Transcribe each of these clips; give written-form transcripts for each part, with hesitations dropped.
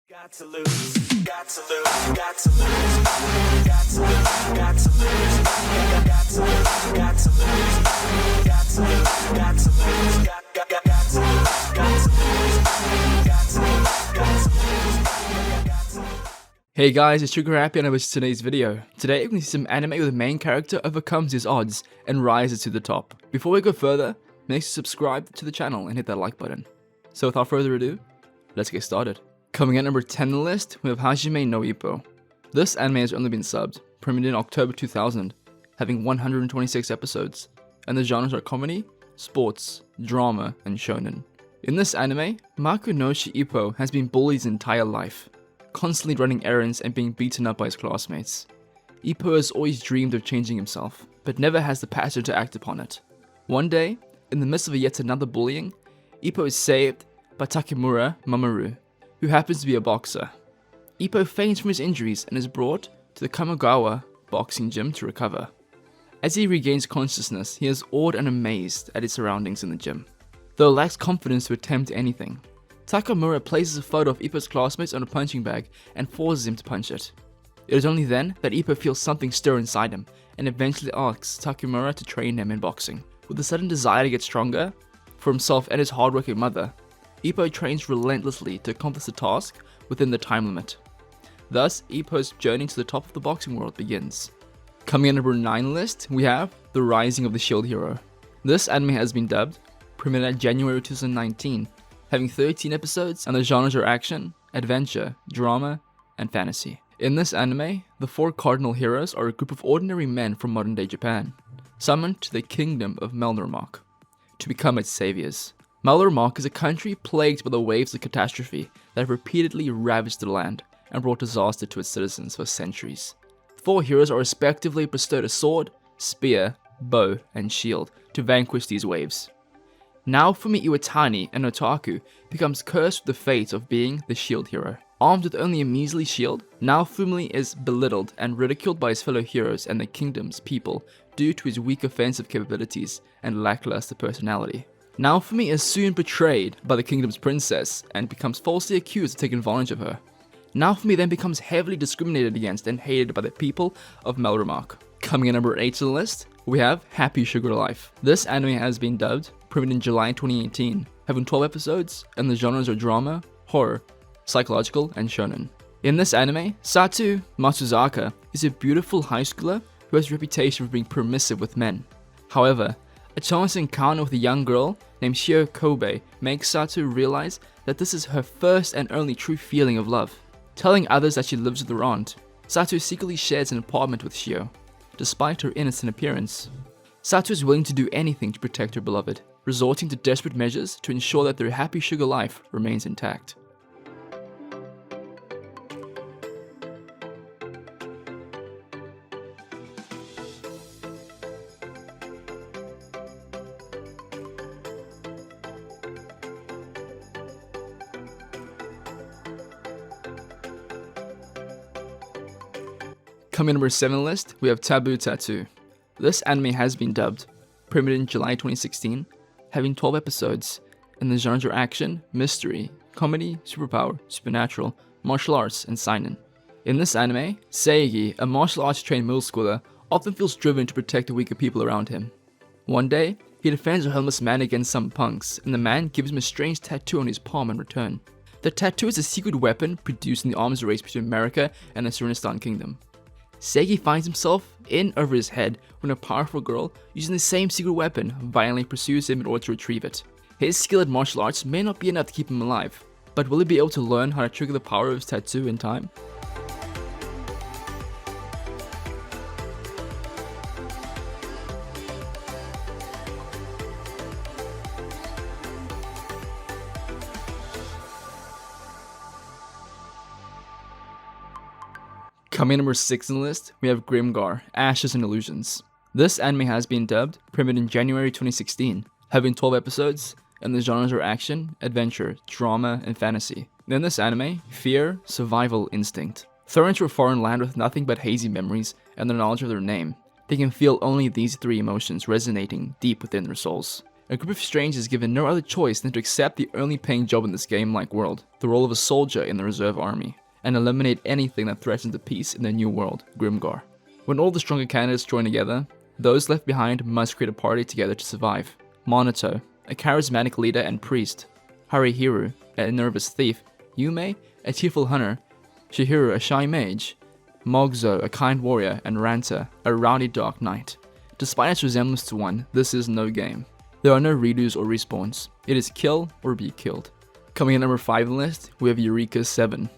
Got to lose, got to lose, got to lose, got to lose, got to lose, got to lose, got to lose, got to lose, got to lose, got to lose, got to lose. Hey guys, it's Sugar Happy and I was today's video. Today we're going to see some anime where the main character overcomes his odds and rises to the top. Before we go further, make sure to subscribe to the channel and hit that like button. So without further ado, let's get started. Coming at number 10 on the list, we have Hajime no Ippo. This anime has only been subbed, premiered in October 2000, having 126 episodes, and the genres are comedy, sports, drama, and shonen. In this anime, Makunoshi Ippo has been bullied his entire life, constantly running errands and being beaten up by his classmates. Ippo has always dreamed of changing himself, but never has the passion to act upon it. One day, in the midst of yet another bullying, Ippo is saved by Takemura Mamoru, who happens to be a boxer. Ippo faints from his injuries and is brought to the Kamogawa boxing gym to recover. As he regains consciousness, he is awed and amazed at his surroundings in the gym. Though lacks confidence to attempt anything, Takamura places a photo of Ippo's classmates on a punching bag and forces him to punch it. It is only then that Ippo feels something stir inside him and eventually asks Takamura to train him in boxing. With a sudden desire to get stronger for himself and his hardworking mother, Ippo trains relentlessly to accomplish the task within the time limit. Thus, Ippo's journey to the top of the boxing world begins. Coming at number 9 on the list, we have The Rising of the Shield Hero. This anime has been dubbed, premiered at January 2019, having 13 episodes, and the genres are action, adventure, drama, and fantasy. In this anime, the 4 cardinal heroes are a group of ordinary men from modern-day Japan, summoned to the kingdom of Melnormark to become its saviors. Melnormark is a country plagued by the waves of catastrophe that have repeatedly ravaged the land and brought disaster to its citizens for centuries. The 4 heroes are respectively bestowed a sword, spear, bow, and shield to vanquish these waves. Naofumi Iwatani, an otaku, becomes cursed with the fate of being the shield hero. Armed with only a measly shield, Naofumi is belittled and ridiculed by his fellow heroes and the kingdom's people due to his weak offensive capabilities and lackluster personality. Naofumi is soon betrayed by the kingdom's princess and becomes falsely accused of taking advantage of her. Naofumi then becomes heavily discriminated against and hated by the people of Melnormark. Coming at number 8 on the list, we have Happy Sugar Life. This anime has been dubbed, premiered in July 2018, having 12 episodes, and the genres are drama, horror, psychological, and shonen. In this anime, Satu Matsuzaka is a beautiful high schooler who has a reputation for being permissive with men. However, a chance encounter with a young girl named Shio Kobe makes Satu realize that this is her first and only true feeling of love. Telling others that she lives with her aunt, Satu secretly shares an apartment with Shio, despite her innocent appearance. Satu is willing to do anything to protect her beloved, resorting to desperate measures to ensure that their happy sugar life remains intact. Coming at number 7 on the list, we have Taboo Tattoo. This anime has been dubbed, premiered in July 2016, having 12 episodes, and the genres are action, mystery, comedy, superpower, supernatural, martial arts, and seinen. In this anime, Seigi, a martial arts trained middle schooler, often feels driven to protect the weaker people around him. One day, he defends a homeless man against some punks, and the man gives him a strange tattoo on his palm in return. The tattoo is a secret weapon produced in the arms race between America and the Suriname Kingdom. Seigi finds himself in over his head when a powerful girl using the same secret weapon violently pursues him in order to retrieve it. His skill at martial arts may not be enough to keep him alive, but will he be able to learn how to trigger the power of his tattoo in time? Coming in number 6 on the list, we have Grimgar, Ashes and Illusions. This anime has been dubbed, premiered in January 2016, having 12 episodes, and the genres are action, adventure, drama, and fantasy. In this anime, fear, survival instinct. Thrown into a foreign land with nothing but hazy memories and the knowledge of their name, they can feel only these 3 emotions resonating deep within their souls. A group of strangers given no other choice than to accept the only paying job in this game-like world, the role of a soldier in the reserve army, and eliminate anything that threatens the peace in their new world, Grimgar. When all the stronger candidates join together, those left behind must create a party together to survive. Monato, a charismatic leader and priest, Harihiru, a nervous thief, Yume, a tearful hunter, Shihiro, a shy mage, Mogzo, a kind warrior, and Ranta, a rowdy dark knight. Despite its resemblance to one, this is no game. There are no redos or respawns. It is kill or be killed. Coming in at number 5 on the list, we have Eureka 7.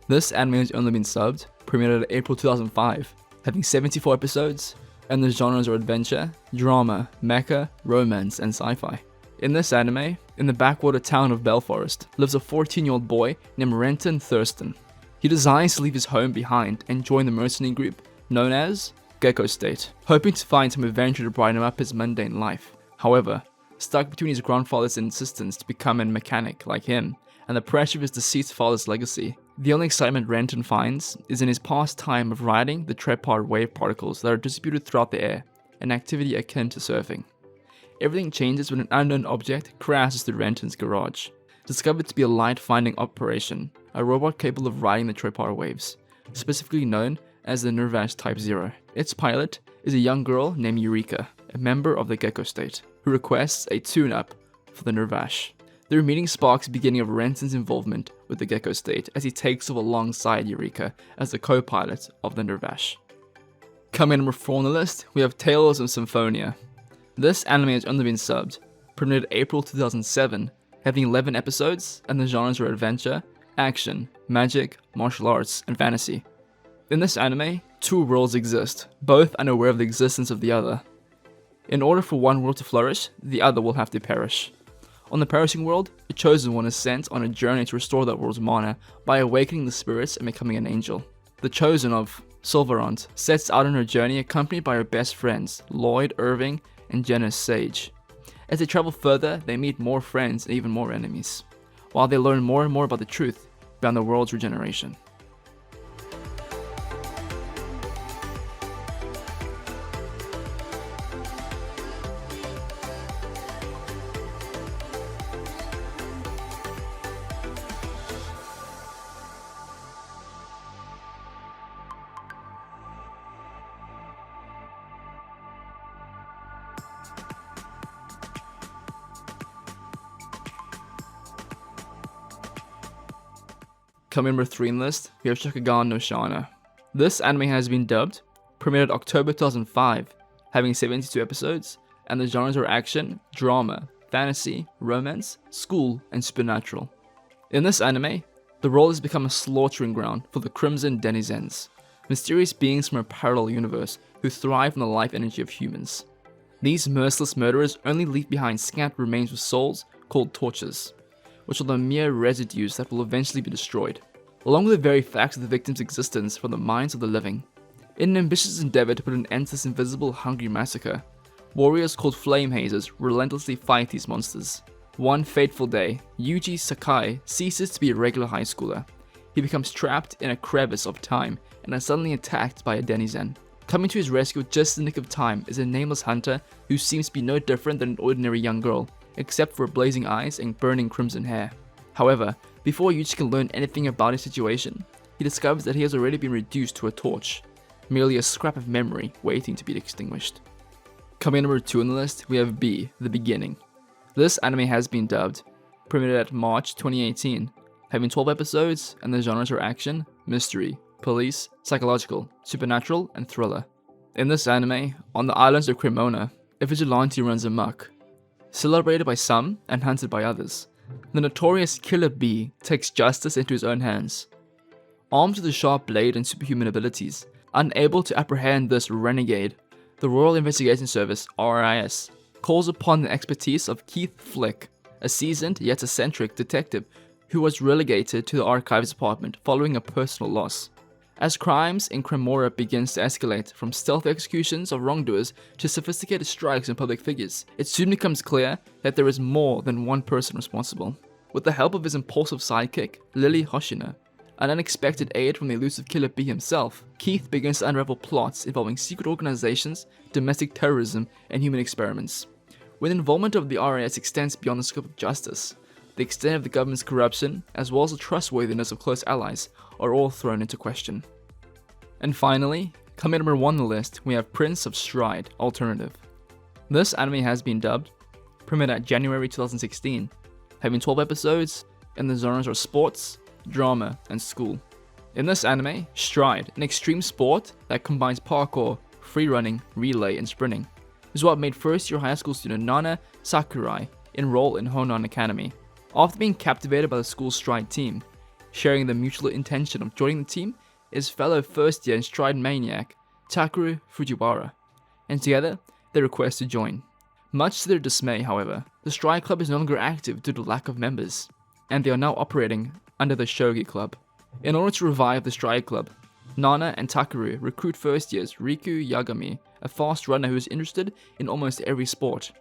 This anime has only been subbed, premiered in April 2005, having 74 episodes, and the genres are adventure, drama, mecha, romance, and sci-fi. In this anime, in the backwater town of Belforest, lives a 14-year-old boy named Renton Thurston. He desires to leave his home behind and join the mercenary group known as Gecko State, hoping to find some adventure to brighten up his mundane life. However, stuck between his grandfather's insistence to become a mechanic like him and the pressure of his deceased father's legacy, the only excitement Renton finds is in his pastime of riding the trepar wave particles that are distributed throughout the air, an activity akin to surfing. Everything changes when an unknown object crashes through Renton's garage. Discovered to be a light-finding operation, a robot capable of riding the trepar waves, specifically known as the Nervash Type 0. Its pilot is a young girl named Eureka, a member of the Gecko State, who requests a tune-up for the Nervash. Their meeting sparks the beginning of Renton's involvement with the Gecko State as he takes off alongside Eureka as the co-pilot of the Nervash. Coming in number 4 on the list, we have Tales of Symphonia. This anime has only been subbed, premiered April 2007, having 11 episodes, and the genres are adventure, action, magic, martial arts, and fantasy. In this anime, 2 worlds exist, both unaware of the existence of the other. In order for one world to flourish, the other will have to perish. On the perishing world, a chosen one is sent on a journey to restore that world's mana by awakening the spirits and becoming an angel. The chosen of Silverant sets out on her journey accompanied by her best friends, Lloyd, Irving, and Janice Sage. As they travel further, they meet more friends and even more enemies, while they learn more and more about the truth behind the world's regeneration. Coming number 3 on the list, we have Hiroshikugon Noshana. This anime has been dubbed, premiered October 2005, having 72 episodes, and the genres are action, drama, fantasy, romance, school, and supernatural. In this anime, the world has become a slaughtering ground for the Crimson Denizens, mysterious beings from a parallel universe who thrive on the life energy of humans. These merciless murderers only leave behind scant remains of souls called torches, which are the mere residues that will eventually be destroyed, along with the very facts of the victim's existence from the minds of the living. In an ambitious endeavor to put an end to this invisible, hungry massacre, warriors called Flame Hazers relentlessly fight these monsters. One fateful day, Yuji Sakai ceases to be a regular high schooler. He becomes trapped in a crevice of time and is suddenly attacked by a denizen. Coming to his rescue just in the nick of time is a nameless hunter who seems to be no different than an ordinary young girl, except for blazing eyes and burning crimson hair. However, before Yuji can learn anything about his situation, he discovers that he has already been reduced to a torch, merely a scrap of memory waiting to be extinguished. Coming in number 2 on the list, we have B, The Beginning. This anime has been dubbed, premiered at March 2018, having 12 episodes, and the genres are action, mystery, police, psychological, supernatural, and thriller. In this anime, on the islands of Cremona, a vigilante runs amok. Celebrated by some and hunted by others, the notorious Killer Bee takes justice into his own hands. Armed with a sharp blade and superhuman abilities, unable to apprehend this renegade, the Royal Investigation Service, RIS, calls upon the expertise of Keith Flick, a seasoned yet eccentric detective who was relegated to the archives department following a personal loss. As crimes in Cremora begins to escalate from stealth executions of wrongdoers to sophisticated strikes on public figures, it soon becomes clear that there is more than one person responsible. With the help of his impulsive sidekick, Lily Hoshina, an unexpected aid from the elusive Killer Bee himself, Keith begins to unravel plots involving secret organizations, domestic terrorism, and human experiments. When involvement of the RAS extends beyond the scope of justice, the extent of the government's corruption, as well as the trustworthiness of close allies, are all thrown into question. And finally, coming at number 1 on the list, we have Prince of Stride Alternative. This anime has been dubbed, premiered at January 2016, having 12 episodes, and the genres are sports, drama, and school. In this anime, Stride, an extreme sport that combines parkour, free running, relay, and sprinting, is what made first-year high school student Nana Sakurai enroll in Honan Academy. After being captivated by the school's Stride team, sharing the mutual intention of joining the team is fellow first-year and Stride maniac Takeru Fujiwara, and together they request to join. Much to their dismay, however, the Stride Club is no longer active due to lack of members, and they are now operating under the Shogi Club. In order to revive the Stride Club, Nana and Takeru recruit first years Riku Yagami, a fast runner who is interested in almost every sport.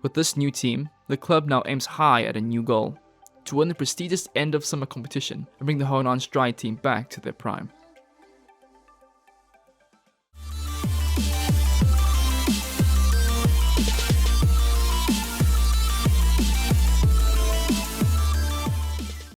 With this new team, the club now aims high at a new goal: to win the prestigious end of summer competition and bring the Honan Stride team back to their prime.